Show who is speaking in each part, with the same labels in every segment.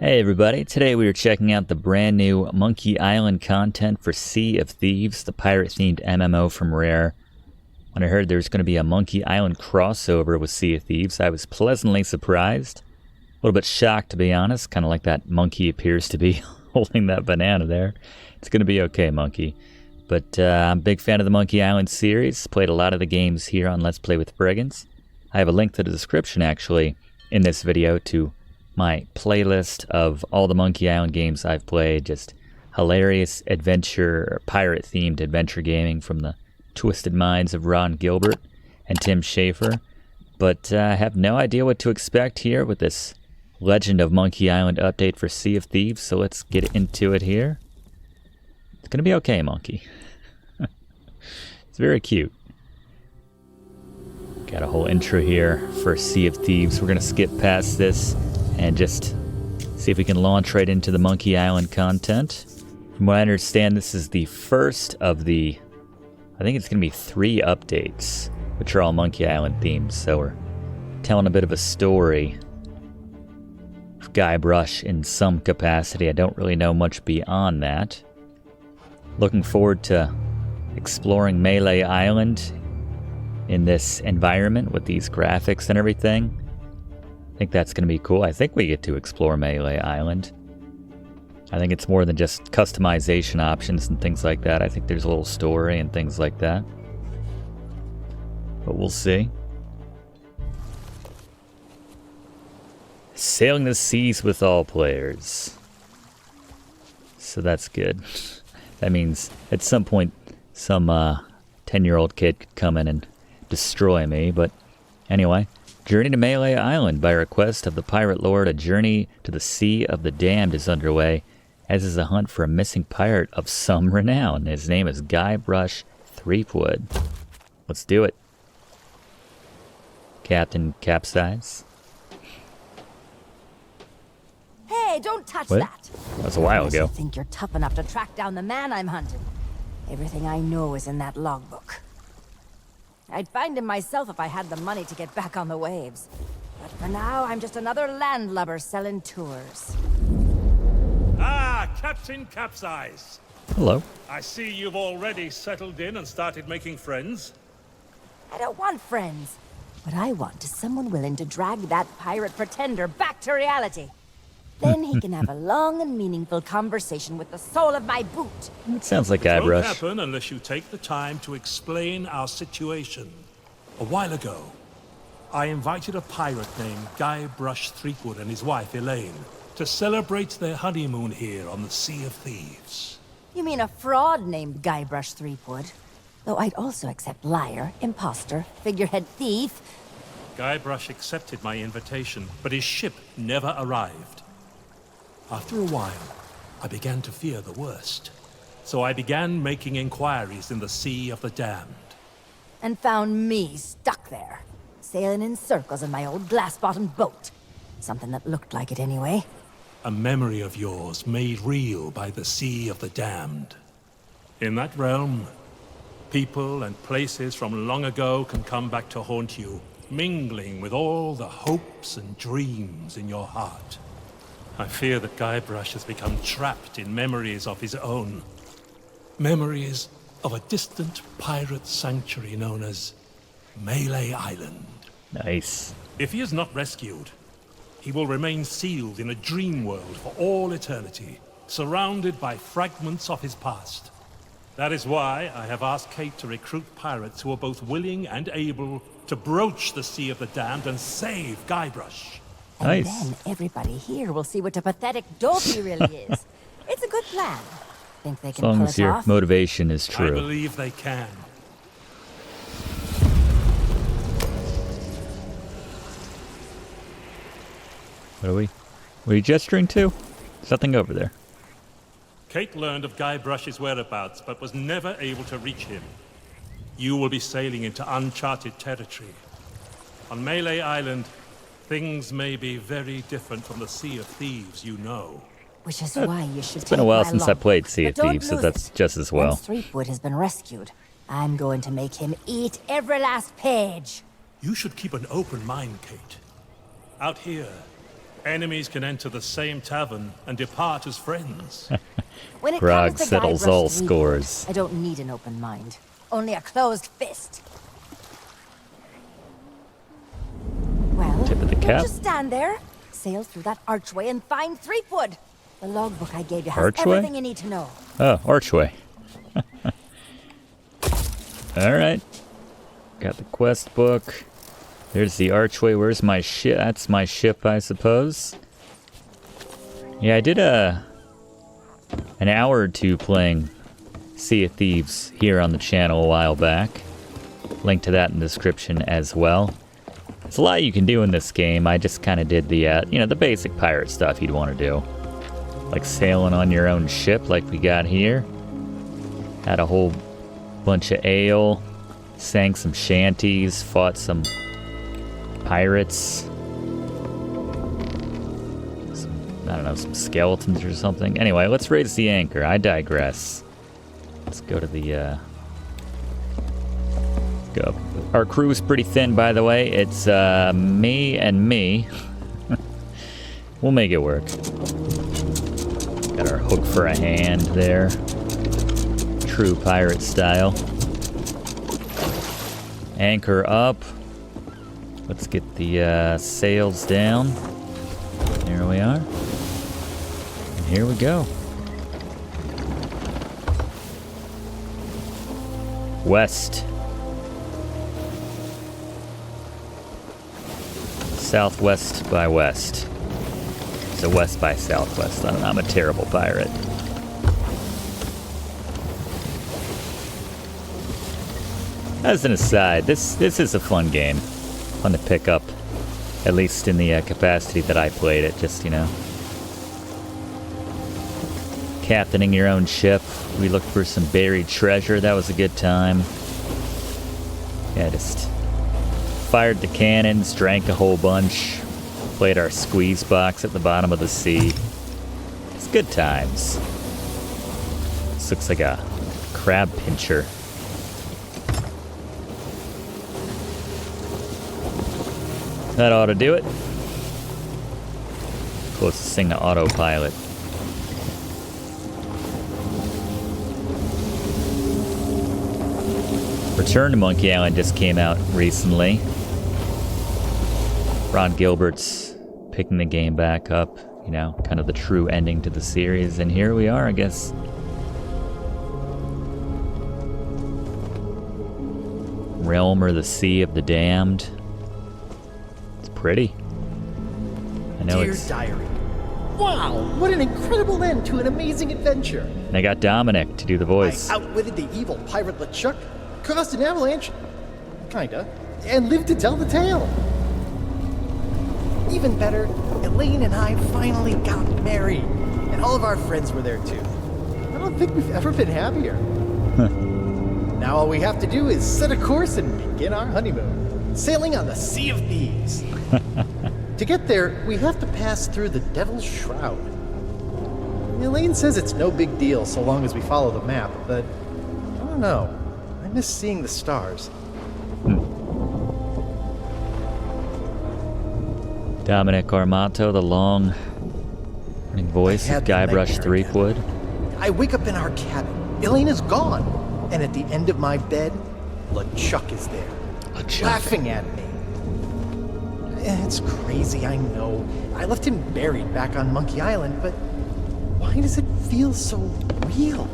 Speaker 1: Hey everybody, today we are checking out the brand new Monkey Island content for Sea of Thieves, the pirate-themed MMO from Rare. When I heard there was going to be a Monkey Island crossover with Sea of Thieves, I was pleasantly surprised. A little bit shocked, to be honest, kind of like that monkey appears to be holding that banana there. It's going to be okay, monkey. But I'm a big fan of the Monkey Island series, played a lot of the games here on Let's Play with Brigands. I have a link to the description, actually, in this video to my playlist of all the Monkey Island games I've played. Just hilarious adventure, pirate-themed adventure gaming from the twisted minds of Ron Gilbert and Tim Schafer. But I have no idea what to expect here with this Legend of Monkey Island update for Sea of Thieves, so let's get into it here. It's gonna be okay, monkey. It's very cute. Got a whole intro here for Sea of Thieves. We're gonna skip past this and just see if we can launch right into the Monkey Island content. From what I understand, this is the first of the, I think it's going to be 3 updates, which are all Monkey Island themed. So we're telling a bit of a story of Guybrush in some capacity. I don't really know much beyond that. Looking forward to exploring Melee Island in this environment with these graphics and everything. I think that's going to be cool. I think we get to explore Melee Island. I think it's more than just customization options and things like that. I think there's a little story and things like that. But we'll see. Sailing the seas with all players. So that's good. That means at some point some 10-year-old kid could come in and destroy me. But anyway. Journey to Melee Island. By request of the Pirate Lord, a journey to the Sea of the Damned is underway, as is a hunt for a missing pirate of some renown. His name is Guybrush Threepwood. Let's do it. Captain Capsize.
Speaker 2: Hey, don't touch
Speaker 1: What?
Speaker 2: that.
Speaker 1: That was a while ago.
Speaker 2: I think you're tough enough to track down the man I'm hunting. Everything I know is in that logbook. I'd find him myself if I had the money to get back on the waves. But for now, I'm just another landlubber selling tours.
Speaker 3: Ah, Captain Capsize.
Speaker 1: Hello.
Speaker 3: I see you've already settled in and started making friends.
Speaker 2: I don't want friends. What I want is someone willing to drag that pirate pretender back to reality. Then he can have a long and meaningful conversation with the sole of my boot.
Speaker 1: It sounds like
Speaker 3: It won't
Speaker 1: Guybrush.
Speaker 3: happen unless you take the time to explain our situation. A while ago, I invited a pirate named Guybrush Threepwood and his wife, Elaine, to celebrate their honeymoon here on the Sea of Thieves.
Speaker 2: You mean a fraud named Guybrush Threepwood? Though I'd also accept liar, imposter, figurehead thief.
Speaker 3: Guybrush accepted my invitation, but his ship never arrived. After a while, I began to fear the worst. So I began making inquiries in the Sea of the Damned.
Speaker 2: And found me stuck there, sailing in circles in my old glass-bottomed boat. Something that looked like it anyway.
Speaker 3: A memory of yours made real by the Sea of the Damned. In that realm, people and places from long ago can come back to haunt you, mingling with all the hopes and dreams in your heart. I fear that Guybrush has become trapped in memories of his own. Memories of a distant pirate sanctuary known as Melee Island.
Speaker 1: Nice.
Speaker 3: If he is not rescued, he will remain sealed in a dream world for all eternity, surrounded by fragments of his past. That is why I have asked Kate to recruit pirates who are both willing and able to broach the Sea of the Damned and save Guybrush.
Speaker 2: And
Speaker 1: Nice.
Speaker 2: then everybody here will see what a pathetic dope he really is. It's a good plan. Think they
Speaker 1: As
Speaker 2: can
Speaker 1: long
Speaker 2: pull
Speaker 1: as
Speaker 2: it
Speaker 1: your
Speaker 2: off?
Speaker 1: motivation is
Speaker 3: I
Speaker 1: true.
Speaker 3: believe they can.
Speaker 1: What are you gesturing to? There's nothing over there.
Speaker 3: Kate learned of Guybrush's whereabouts, but was never able to reach him. You will be sailing into uncharted territory. On Melee Island, things may be very different from the Sea of Thieves you know.
Speaker 2: Which is why you should
Speaker 1: It's been a while since I
Speaker 2: log.
Speaker 1: played Sea of
Speaker 2: But don't
Speaker 1: Thieves, so
Speaker 2: lose
Speaker 1: that's
Speaker 2: it.
Speaker 1: just as well.
Speaker 2: Once Threepwood has been rescued, I'm going to make him eat every last page.
Speaker 3: You should keep an open mind, Kate. Out here, Enemies can enter the same tavern and depart as friends.
Speaker 2: When it
Speaker 1: Grog
Speaker 2: comes to
Speaker 1: settles
Speaker 2: Guybrush
Speaker 1: all
Speaker 2: Threepwood,
Speaker 1: scores.
Speaker 2: I don't need an open mind. Only a closed fist. Well,
Speaker 1: Tip of the
Speaker 2: don't
Speaker 1: cap.
Speaker 2: just stand there. Sail through that archway and find Threepwood. The logbook I gave you has
Speaker 1: Archway?
Speaker 2: everything you need to know.
Speaker 1: Oh, archway. Alright. Got the quest book. There's the archway. Where's my ship? That's my ship, I suppose. Yeah, I did an hour or two playing Sea of Thieves here on the channel a while back. Link to that in the description as well. There's a lot you can do in this game. I just kind of did the, the basic pirate stuff you'd want to do. Like sailing on your own ship like we got here. Had a whole bunch of ale. Sang some shanties. Fought some pirates. I don't know, some skeletons or something. Anyway, let's raise the anchor. I digress. Let's go to the, go. Our crew's pretty thin, by the way. It's, me and me. We'll make it work. Got our hook for a hand there. True pirate style. Anchor up. Let's get the, sails down. There we are. Here we go. West. Southwest by west. So west by southwest. I don't know, I'm a terrible pirate. As an aside, this is a fun game. Fun to pick up. At least in the capacity that I played it, just, captaining your own ship. We looked for some buried treasure. That was a good time. Yeah, just fired the cannons, drank a whole bunch, played our squeeze box at the bottom of the sea. It's good times. This looks like a crab pincher. That ought to do it. Closest thing to autopilot. Return to Monkey Island just came out recently. Ron Gilbert's picking the game back up, kind of the true ending to the series, and here we are, I guess. Realm or the Sea of the Damned. It's pretty. I know.
Speaker 4: Dear Diary. Wow, what an incredible end to an amazing adventure.
Speaker 1: And I got Dominic to do the voice.
Speaker 4: I outwitted the evil pirate LeChuck, caused an avalanche, kinda, and lived to tell the tale. Even better, Elaine and I finally got married, and all of our friends were there too. I don't think we've ever been happier. Now all we have to do is set a course and begin our honeymoon, sailing on the Sea of Thieves. To get there, we have to pass through the Devil's Shroud. Elaine says it's no big deal so long as we follow the map, but I don't know. I miss seeing the stars.
Speaker 1: Dominic Armato, the long-running voice of Guybrush Threepwood.
Speaker 4: I wake up in our cabin. Elaine is gone. And at the end of my bed, LeChuck is there.
Speaker 1: LeChuck.
Speaker 4: Laughing at me. It's crazy, I know. I left him buried back on Monkey Island, but why does it feel so real?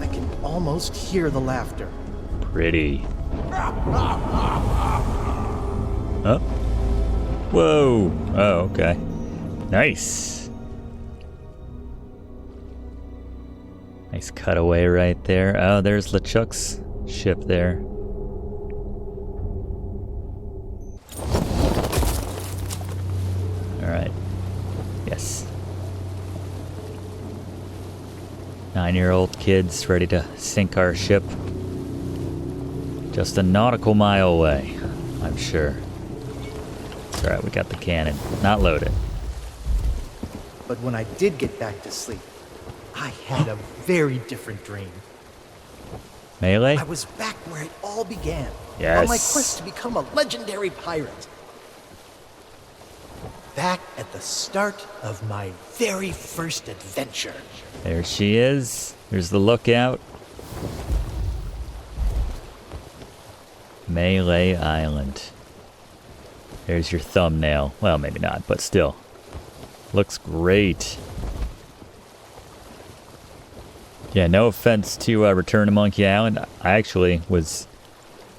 Speaker 4: I can almost hear the laughter.
Speaker 1: Pretty. Oh. Whoa. Oh, okay. Nice. Nice cutaway right there. Oh, there's LeChuck's ship there. Alright. Yes. 9-year-old kids ready to sink our ship. Just a nautical mile away, I'm sure. It's alright, we got the cannon. Not loaded.
Speaker 4: But when I did get back to sleep, I had a very different dream.
Speaker 1: Melee?
Speaker 4: I was back where it all began.
Speaker 1: Yes.
Speaker 4: On my quest to become a legendary pirate. back at the start of my very first adventure.
Speaker 1: There she is. There's the lookout. Melee Island. There's your thumbnail. Well, maybe not, but still. Looks great. Yeah, no offense to Return to Monkey Island. I actually was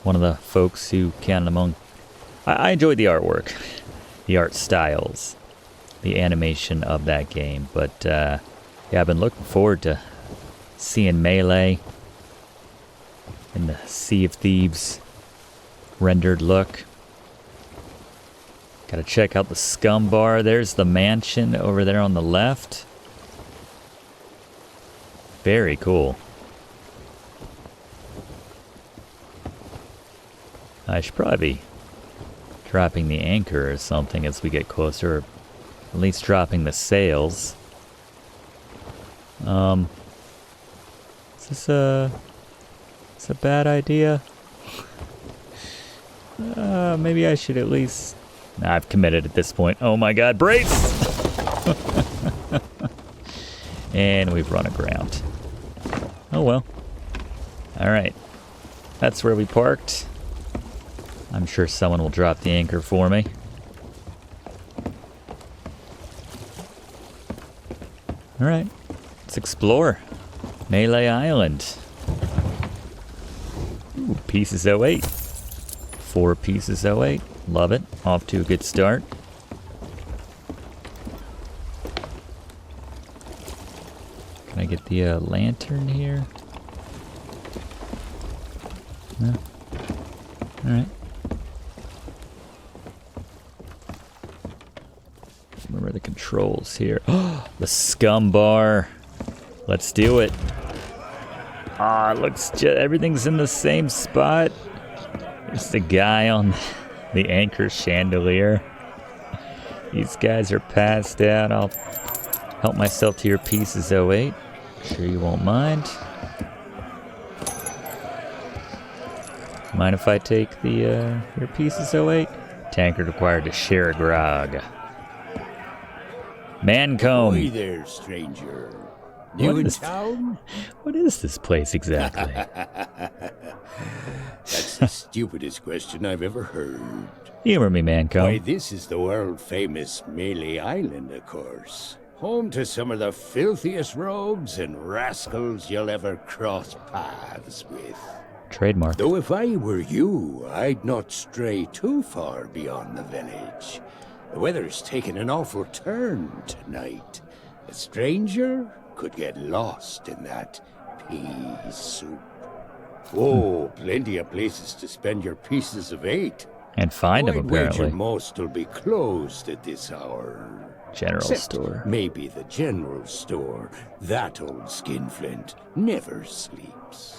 Speaker 1: one of the folks who counted among... I enjoyed the artwork, the art styles, the animation of that game. But, yeah, I've been looking forward to seeing Melee in the Sea of Thieves rendered look. Gotta check out the Scumm Bar. There's the mansion over there on the left. Very cool. I should probably be dropping the anchor or something as we get closer. Or at least dropping the sails. Is this a bad idea? Maybe I should at least... Nah, I've committed at this point. Oh my god, brace! And we've run aground. Oh well. Alright. That's where we parked. I'm sure someone will drop the anchor for me. Alright. Let's explore. Melee Island. Ooh, pieces 08. 4 pieces 08. Love it. Off to a good start. Can I get the lantern here? No. Alright. Remember the controls here. Oh, the Scumm Bar. Let's do it. Ah, it looks just everything's in the same spot. There's the guy on the anchor chandelier. These guys are passed out. I'll help myself to your pieces 08. Sure you won't mind. Mind if I take the your pieces 08? Tankard required to share a grog. Mancomb.
Speaker 5: Hey there, stranger. New in town?
Speaker 1: What is this place exactly?
Speaker 5: That's the stupidest question I've ever heard.
Speaker 1: Humor me, Mancomb.
Speaker 5: Why, this is the world-famous Melee Island, of course. Home to some of the filthiest rogues and rascals you'll ever cross paths with.
Speaker 1: Trademark.
Speaker 5: Though if I were you, I'd not stray too far beyond the village. The weather's taken an awful turn tonight. A stranger could get lost in that pea soup. Oh, plenty of places to spend your pieces of 8.
Speaker 1: And find them,
Speaker 5: I'd
Speaker 1: apparently.
Speaker 5: wager most will be closed at this hour.
Speaker 1: General
Speaker 5: Except
Speaker 1: store.
Speaker 5: maybe the general store. That old skinflint never sleeps.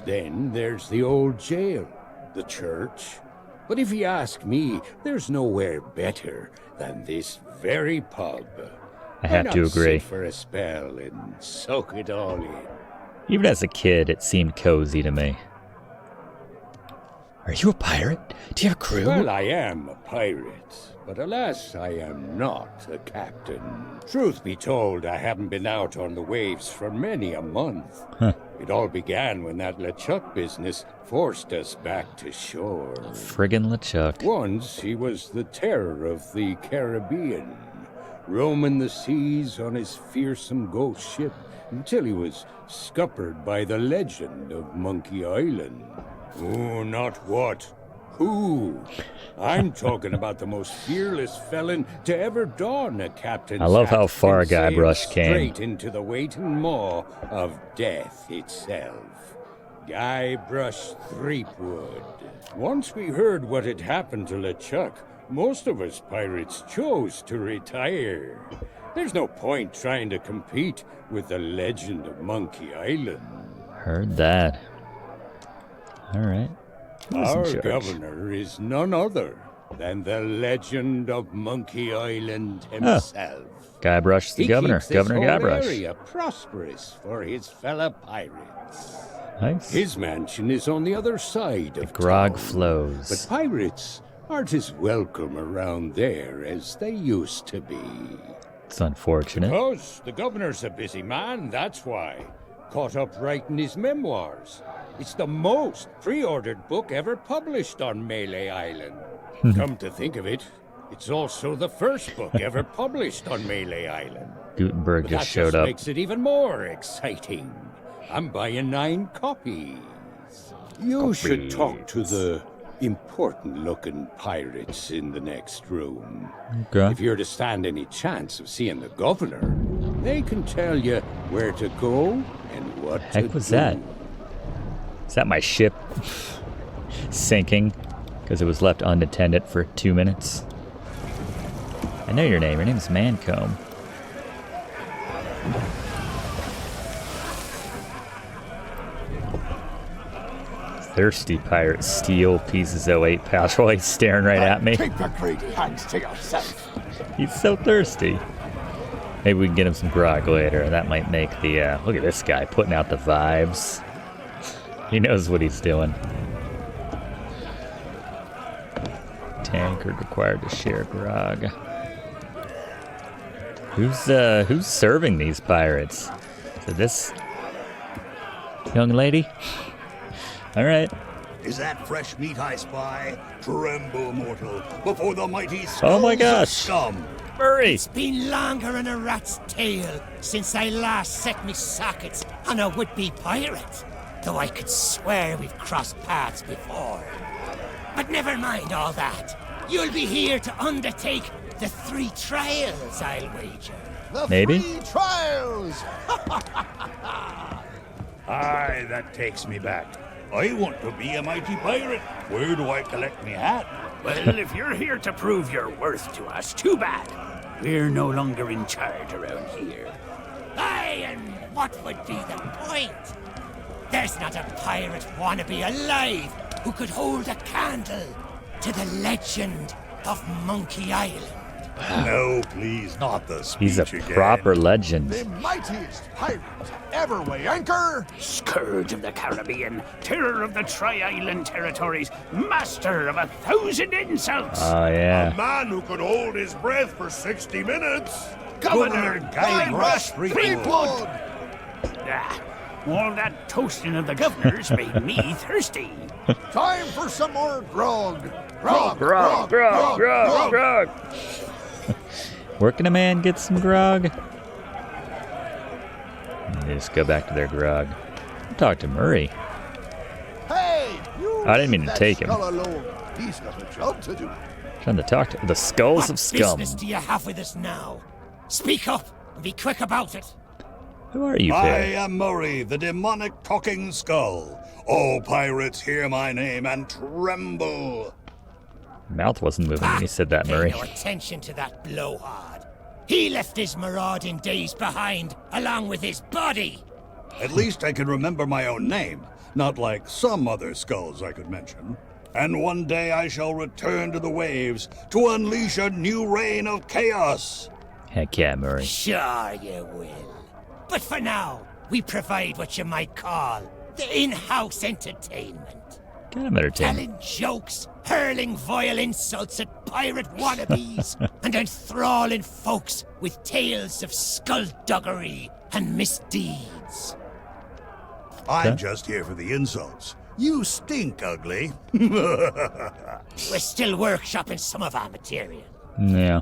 Speaker 5: Then there's the old jail, the church. But if you ask me, there's nowhere better than this very pub.
Speaker 1: I have to agree.
Speaker 5: Sit for a spell and soak it all in.
Speaker 1: Even as a kid, it seemed cozy to me. Are you a pirate? Do you have a crew?
Speaker 5: Well, I am a pirate, but alas, I am not a captain. Truth be told, I haven't been out on the waves for many a month.
Speaker 1: Huh.
Speaker 5: It all began when that LeChuck business forced us back to shore.
Speaker 1: Friggin' LeChuck.
Speaker 5: Once he was the terror of the Caribbean, roaming the seas on his fearsome ghost ship until he was scuppered by the legend of Monkey Island. Oh, not what. Who? I'm talking about the most fearless felon to ever don a captain's
Speaker 1: I love
Speaker 5: hat
Speaker 1: how far
Speaker 5: and sail
Speaker 1: Guybrush came.
Speaker 5: straight into the waiting maw of death itself. Guybrush Threepwood. Once we heard what had happened to LeChuck, most of us pirates chose to retire. There's no point trying to compete with the legend of Monkey Island.
Speaker 1: Heard that. Alright.
Speaker 5: Our governor is none other than the legend of Monkey Island himself.
Speaker 1: Guybrush the
Speaker 5: He
Speaker 1: governor.
Speaker 5: keeps this
Speaker 1: Governor
Speaker 5: whole
Speaker 1: Guybrush.
Speaker 5: area prosperous for his fellow pirates.
Speaker 1: Nice.
Speaker 5: His mansion is on the other side of
Speaker 1: Grog
Speaker 5: town.
Speaker 1: flows.
Speaker 5: But pirates aren't as welcome around there as they used to be.
Speaker 1: It's unfortunate.
Speaker 5: Because the governor's a busy man, that's why. Caught up writing his memoirs. It's the most pre-ordered book ever published on Melee Island. Come to think of it, it's also the first book ever published on Melee Island.
Speaker 1: Gutenberg
Speaker 5: But
Speaker 1: just
Speaker 5: that
Speaker 1: showed
Speaker 5: just
Speaker 1: up.
Speaker 5: makes it even more exciting. I'm buying 9 copies. You should talk to the important-looking pirates in the next room.
Speaker 1: Okay.
Speaker 5: If you're to stand any chance of seeing the governor, they can tell you where to go and what to do.
Speaker 1: Heck was that? Is that my ship sinking because it was left unattended for 2 minutes? I know your name. Your name's Mancomb. Thirsty pirate steal pieces 08 pouch while he's staring right at me.
Speaker 6: Keep your greedy hands to yourself.
Speaker 1: He's so thirsty. Maybe we can get him some grog later. That might make the, look at this guy putting out the vibes. He knows what he's doing. Tankard required to share grog. Who's serving these pirates? Is it this young lady? All right.
Speaker 6: Is that fresh meat I spy? Tremble, mortal, before the mighty
Speaker 1: Oh my
Speaker 6: skulls of
Speaker 1: gosh.
Speaker 6: Scum.
Speaker 1: Murray!
Speaker 7: It's been longer than a rat's tail since I last set me sockets on a would-be pirate, though I could swear we've crossed paths before. But never mind all that. You'll be here to undertake the 3 trials, I'll wager.
Speaker 6: The
Speaker 1: Maybe.
Speaker 6: 3 trials!
Speaker 8: Aye, that takes me back. I want to be a mighty pirate. Where do I collect me hat? Well, if you're here to prove your worth to us, too bad. We're no longer in charge around here.
Speaker 7: Aye, and what would be the point? There's not a pirate wannabe alive who could hold a candle to the legend of Monkey Island.
Speaker 8: No, please, not the speech
Speaker 1: He's a
Speaker 8: again.
Speaker 1: proper legend.
Speaker 6: The mightiest pirate ever weigh anchor!
Speaker 8: Scourge of the Caribbean, terror of the Tri-Island territories, master of 1,000 insults.
Speaker 1: Oh, yeah.
Speaker 6: Man who could hold his breath for 60 minutes!
Speaker 8: Governor Guybrush Threepwood.
Speaker 6: Threepwood!
Speaker 8: All that toasting of the governors made me thirsty.
Speaker 6: Time for some more grog!
Speaker 1: Grog. Where can a man get some grog? They just go back to their grog. Talk to Murray.
Speaker 6: Hey, you
Speaker 1: I didn't mean to
Speaker 6: leave that
Speaker 1: take him.
Speaker 6: skull alone. He's got a job to do.
Speaker 1: Trying to talk to the skulls
Speaker 7: What
Speaker 1: of scum.
Speaker 7: business do you have with us now? Speak up and be quick about it.
Speaker 1: Who are you,
Speaker 8: I
Speaker 1: Perry?
Speaker 8: am Murray, the demonic talking skull. All pirates hear my name and tremble.
Speaker 1: Mouth wasn't moving when he said that,
Speaker 7: Pay
Speaker 1: Murray.
Speaker 7: no attention to that blowhard. He left his marauding days behind, along with his body.
Speaker 8: At least I can remember my own name, not like some other skulls I could mention. And one day I shall return to the waves to unleash a new reign of chaos.
Speaker 1: Heck yeah, Murray.
Speaker 7: Sure you will. But for now, we provide what you might call the in-house entertainment.
Speaker 1: Kind of entertaining.
Speaker 7: Telling jokes, hurling vile insults at pirate wannabes, and enthralling folks with tales of skullduggery and misdeeds.
Speaker 8: I'm just here for the insults. You stink, ugly.
Speaker 7: We're still workshopping some of our material.
Speaker 1: Yeah.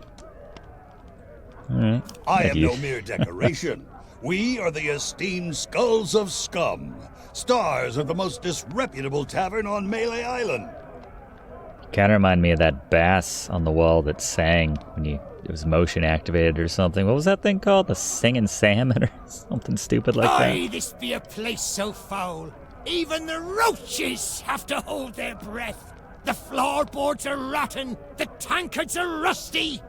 Speaker 1: Alright.
Speaker 8: I
Speaker 1: Thank
Speaker 8: am
Speaker 1: you.
Speaker 8: no mere decoration. We are the esteemed Skulls of Scum, stars of the most disreputable tavern on Melee Island.
Speaker 1: Kind of remind me of that bass on the wall that sang when it was motion activated or something. What was that thing called? The singing salmon or something stupid like
Speaker 7: Aye,
Speaker 1: that?
Speaker 7: this be a place so foul. Even the roaches have to hold their breath. The floorboards are rotten. The tankards are rusty.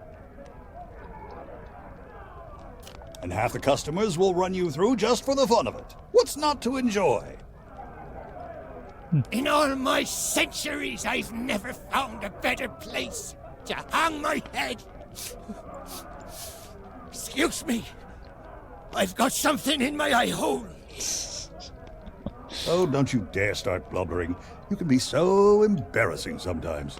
Speaker 8: And half the customers will run you through just for the fun of it. What's not to enjoy?
Speaker 7: In all my centuries, I've never found a better place to hang my head. Excuse me. I've got something in my eye hole.
Speaker 8: Oh, don't you dare start blubbering. You can be so embarrassing sometimes.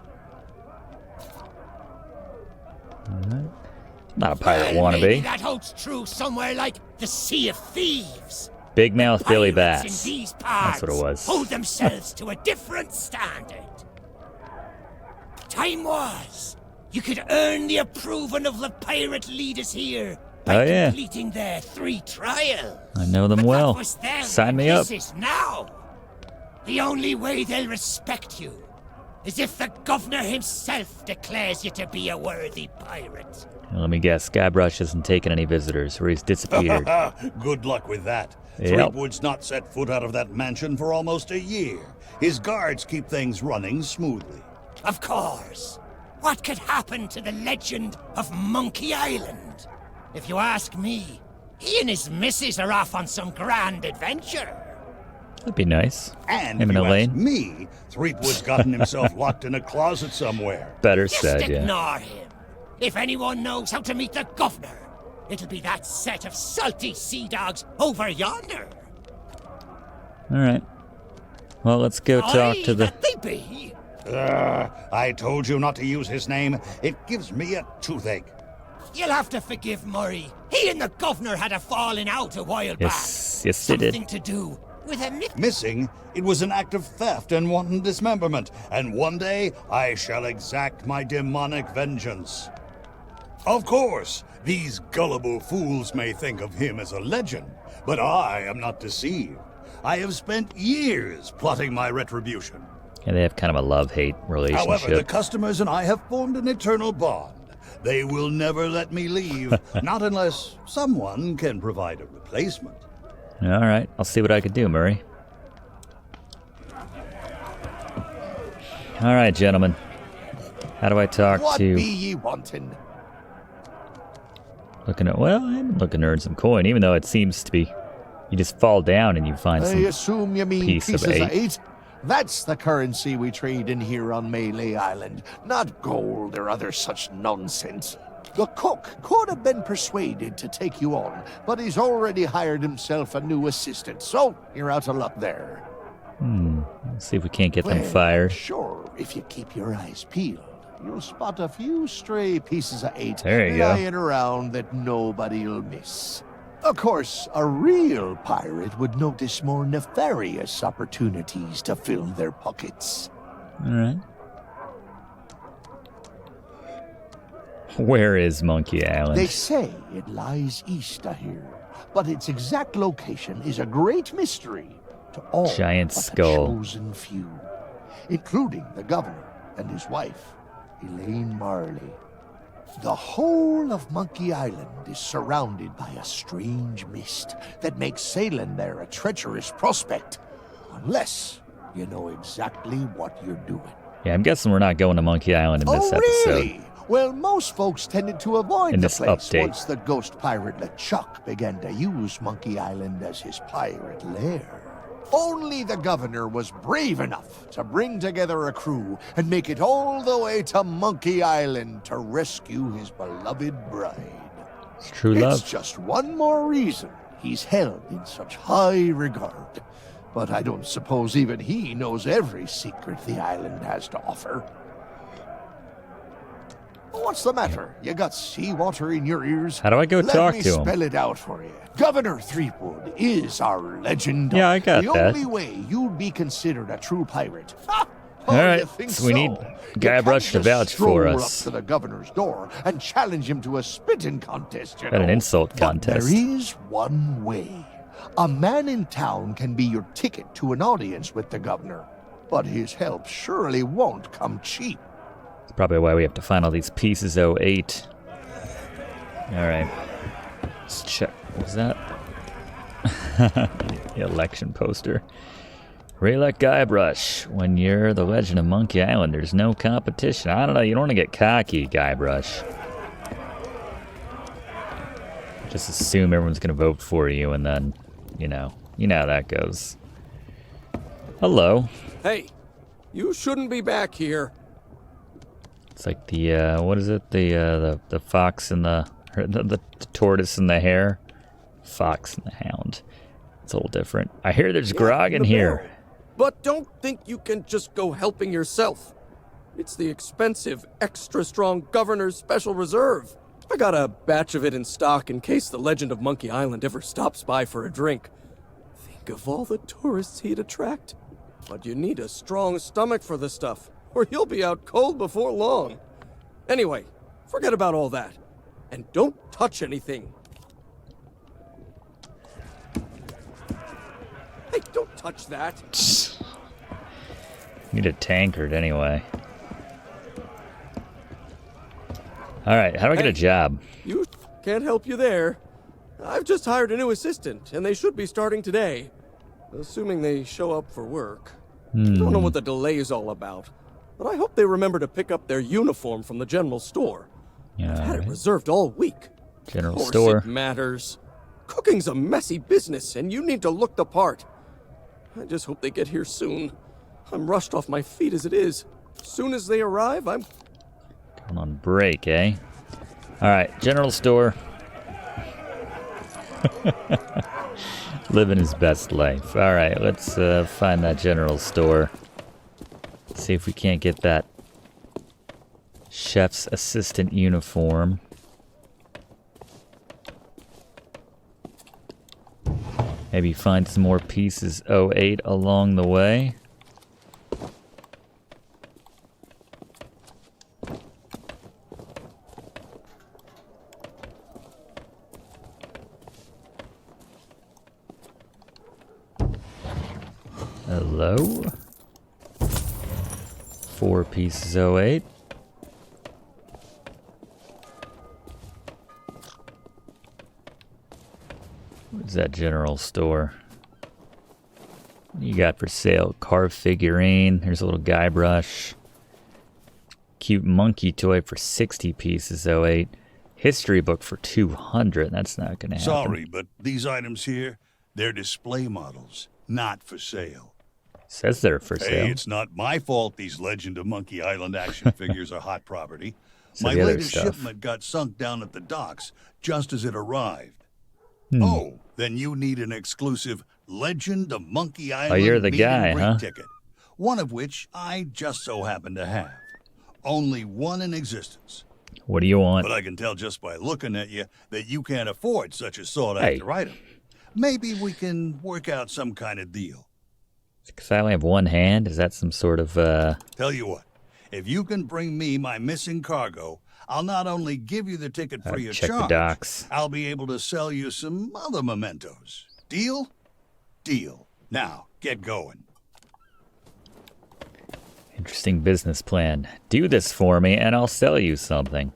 Speaker 1: Not a pirate
Speaker 7: Well, maybe
Speaker 1: wannabe.
Speaker 7: that holds true somewhere like the Sea of Thieves.
Speaker 1: Big mouth Billy
Speaker 7: Pirates
Speaker 1: Bass.
Speaker 7: in these parts
Speaker 1: That's what it was.
Speaker 7: hold themselves to a different standard. Time was, you could earn the approval of the pirate leaders here by
Speaker 1: Oh, yeah.
Speaker 7: completing their 3 trials.
Speaker 1: I know them
Speaker 7: But
Speaker 1: well.
Speaker 7: That was then.
Speaker 1: Sign me
Speaker 7: This
Speaker 1: up.
Speaker 7: is now. The only way they'll respect you is if the governor himself declares you to be a worthy pirate.
Speaker 1: Let me guess, Guybrush hasn't taken any visitors, or he's disappeared.
Speaker 6: Good luck with that.
Speaker 1: Yep.
Speaker 6: Threepwood's not set foot out of that mansion for almost a year. His guards keep things running smoothly.
Speaker 7: Of course. What could happen to the legend of Monkey Island? If you ask me, he and his missus are off on some grand adventure.
Speaker 1: That'd be nice.
Speaker 6: And
Speaker 1: Him
Speaker 6: if
Speaker 1: and
Speaker 6: you ask
Speaker 1: Elaine.
Speaker 6: me, Threepwood's gotten himself locked in a closet somewhere.
Speaker 1: Better
Speaker 7: Just
Speaker 1: said, yeah.
Speaker 7: ignore him. If anyone knows how to meet the governor, it'll be that set of salty sea dogs over yonder.
Speaker 1: Alright. Well, let's go talk
Speaker 7: Aye,
Speaker 1: to the...
Speaker 7: that they be.
Speaker 6: I told you not to use his name. It gives me a toothache.
Speaker 7: You'll have to forgive Murray. He and the governor had a falling out a while
Speaker 1: Yes,
Speaker 7: back.
Speaker 1: yes they did.
Speaker 7: Something to do with a
Speaker 6: Missing, it was an act of theft and wanton dismemberment, and one day I shall exact my demonic vengeance. Of course, these gullible fools may think of him as a legend, but I am not deceived. I have spent years plotting my retribution.
Speaker 1: Yeah, they have kind of a love-hate relationship.
Speaker 6: However, the customers and I have formed an eternal bond. They will never let me leave, not unless someone can provide a replacement.
Speaker 1: Alright, I'll see what I can do, Murray. Alright, gentlemen. How do I talk
Speaker 4: What
Speaker 1: to...
Speaker 4: be ye wanting?
Speaker 1: Looking at... Well, I'm looking to earn some coin, even though it seems to be... You just fall down and you find
Speaker 4: I
Speaker 1: some...
Speaker 4: assume you mean
Speaker 1: piece of
Speaker 4: pieces of
Speaker 1: eight.
Speaker 4: 8? That's the currency we trade in here on Melee Island, not gold or other such nonsense. The cook could have been persuaded to take you on, but he's already hired himself a new assistant, so you're out of luck there.
Speaker 1: Let's see if we can't get them
Speaker 4: Well,
Speaker 1: fired.
Speaker 4: Sure, if you keep your eyes peeled, you'll spot a few stray pieces of 8
Speaker 1: There you go.
Speaker 4: lying around that nobody'll miss. Of course, a real pirate would notice more nefarious opportunities to fill their pockets.
Speaker 1: Alright. Where is Monkey Island?
Speaker 4: They say it lies east of here, but its exact location is a great mystery to all
Speaker 1: Giant
Speaker 4: but the
Speaker 1: skull.
Speaker 4: chosen few, including the governor and his wife, Elaine Marley. The whole of Monkey Island is surrounded by a strange mist that makes sailing there a treacherous prospect, unless you know exactly what you're doing.
Speaker 1: Yeah, I'm guessing we're not going to Monkey Island in this episode.
Speaker 4: Really? Well, most folks tended to avoid
Speaker 1: In
Speaker 4: the
Speaker 1: this
Speaker 4: place
Speaker 1: update.
Speaker 4: once the ghost pirate LeChuck began to use Monkey Island as his pirate lair. Only the governor was brave enough to bring together a crew and make it all the way to Monkey Island to rescue his beloved bride.
Speaker 1: It's true
Speaker 4: It's
Speaker 1: love.
Speaker 4: just one more reason he's held in such high regard. But I don't suppose even he knows every secret the island has to offer. What's the matter? You got seawater in your ears?
Speaker 1: How do I go talk
Speaker 4: Let
Speaker 1: to
Speaker 4: me
Speaker 1: him?
Speaker 4: spell it out for you. Governor Threepwood is our legend.
Speaker 1: Yeah, I got
Speaker 4: the
Speaker 1: that.
Speaker 4: only way you'd be considered a true pirate. Ha!
Speaker 1: All
Speaker 4: Oh,
Speaker 1: right,
Speaker 4: you think
Speaker 1: so we need
Speaker 4: You
Speaker 1: Guybrush
Speaker 4: can't
Speaker 1: to
Speaker 4: just
Speaker 1: vouch for
Speaker 4: stroll
Speaker 1: us.
Speaker 4: up to the governor's door and challenge him to a spitting contest, you
Speaker 1: Got an
Speaker 4: know.
Speaker 1: insult
Speaker 4: But
Speaker 1: contest.
Speaker 4: there is one way. A man in town can be your ticket to an audience with the governor, but his help surely won't come cheap.
Speaker 1: That's probably why we have to find all these pieces 08. Alright. Let's check. What was that? The election poster. Re-elect Guybrush. When you're the legend of Monkey Island, there's no competition. I don't know, you don't want to get cocky, Guybrush. Just assume everyone's going to vote for you and then, you know how that goes. Hello.
Speaker 9: Hey, you shouldn't be back here.
Speaker 1: It's like the, what is it? The fox and the tortoise and the hare? Fox and the hound. It's a little different. I hear there's grog in
Speaker 9: the
Speaker 1: here.
Speaker 9: barrel. But don't think you can just go helping yourself. It's the expensive, extra strong Governor's Special Reserve. I got a batch of it in stock in case the legend of Monkey Island ever stops by for a drink. Think of all the tourists he'd attract. But you need a strong stomach for the stuff, or you'll be out cold before long. Anyway, forget about all that. And don't touch anything. Hey, don't touch that.
Speaker 1: Need a tankard anyway. Alright, how do I get a job?
Speaker 9: You can't help you there. I've just hired a new assistant, and they should be starting today. Assuming they show up for work. Don't know what the delay is all about, but I hope they remember to pick up their uniform from the general store.
Speaker 1: Yeah,
Speaker 9: I've had it reserved all week.
Speaker 1: General
Speaker 9: Of course
Speaker 1: store.
Speaker 9: it matters. Cooking's a messy business, and you need to look the part. I just hope they get here soon. I'm rushed off my feet as it is. As soon as they arrive, I'm...
Speaker 1: Going on break, eh? Alright, general store. Living his best life. Alright, let's find that general store. See if we can't get that chef's assistant uniform. Maybe find some more pieces 08 along the way. Hello? 4 pieces 08. Where's that general store? What you got for sale? Carved figurine. Here's a little Guybrush. Cute monkey toy for 60 pieces 08. History book for 200. That's not gonna happen.
Speaker 6: Sorry, but these items here, they're display models, not for sale.
Speaker 1: Says they're for sale.
Speaker 6: Hey, it's not my fault these Legend of Monkey Island action figures are hot property.
Speaker 1: So
Speaker 6: My
Speaker 1: the other
Speaker 6: latest
Speaker 1: stuff.
Speaker 6: shipment got sunk down at the docks just as it arrived.
Speaker 1: Hmm.
Speaker 6: Oh, then you need an exclusive Legend of Monkey Island
Speaker 1: you're the
Speaker 6: meet
Speaker 1: guy,
Speaker 6: and greet
Speaker 1: huh?
Speaker 6: ticket. One of which I just so happen to have. Only one in existence.
Speaker 1: What do you want?
Speaker 6: But I can tell just by looking at you that you can't afford such a sought-after item. Maybe we can work out some kind of deal.
Speaker 1: Because I only have one hand? Is that some sort of,
Speaker 6: Tell you what, if you can bring me my missing cargo, I'll not only give you the ticket free of
Speaker 1: check the
Speaker 6: charge,
Speaker 1: docks.
Speaker 6: I'll be able to sell you some other mementos. Deal? Deal. Now, get going.
Speaker 1: Interesting business plan. Do this for me and I'll sell you something.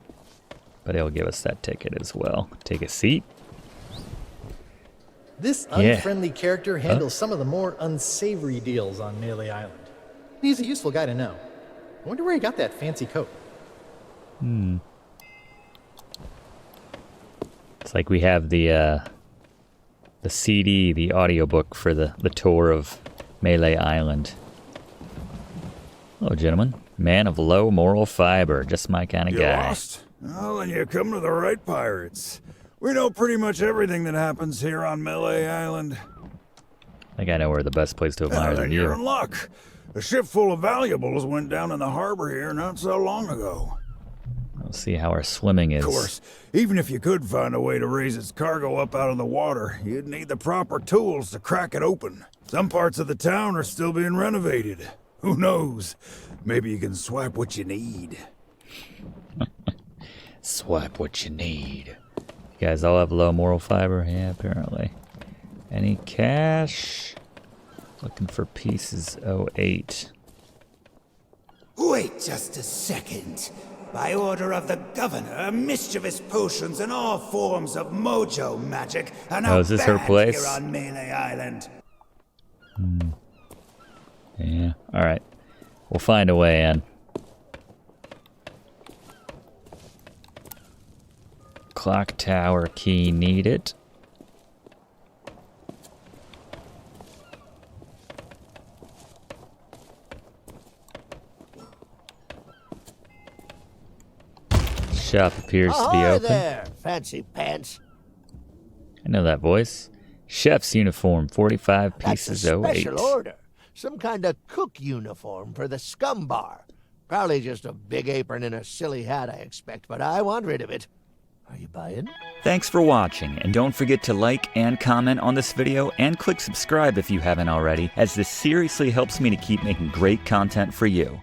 Speaker 1: But he'll give us that ticket as well. Take a seat.
Speaker 4: This
Speaker 1: Yeah.
Speaker 4: unfriendly character handles some of the more unsavory deals on Melee Island. He's a useful guy to know. I wonder where he got that fancy coat.
Speaker 1: It's like we have the CD, the audiobook for the tour of Melee Island. Hello, gentlemen. Man of low moral fiber. Just my kind of
Speaker 10: You
Speaker 1: guy.
Speaker 10: lost? Well, then you come to the right pirates. We know pretty much everything that happens here on Melee Island.
Speaker 1: I think I know where the best place to admire
Speaker 10: Then
Speaker 1: than
Speaker 10: you're in
Speaker 1: you.
Speaker 10: luck. A ship full of valuables went down in the harbor here not so long ago.
Speaker 1: We'll see how our swimming is.
Speaker 10: Of course, even if you could find a way to raise its cargo up out of the water, you'd need the proper tools to crack it open. Some parts of the town are still being renovated. Who knows? Maybe you can swipe what you need.
Speaker 1: Swipe what you need. You guys all have low moral fiber? Yeah, apparently. Any cash? Looking for pieces 08.
Speaker 7: Wait just a second. By order of the governor, mischievous potions and all forms of mojo magic are now
Speaker 1: is this her
Speaker 7: banned
Speaker 1: place?
Speaker 7: here on Melee Island.
Speaker 1: Yeah, alright. We'll find a way in. Clock tower key needed. Shop appears to be open.
Speaker 11: there, fancy pants.
Speaker 1: I know that voice. Chef's uniform, 45
Speaker 11: That's a
Speaker 1: pieces 08.
Speaker 11: special order. Some kind of cook uniform for the Scumm Bar. Probably just a big apron and a silly hat, I expect, but I want rid of it. Are you buying?
Speaker 1: Thanks for watching, and don't forget to like and comment on this video, and click subscribe if you haven't already, as this seriously helps me to keep making great content for you.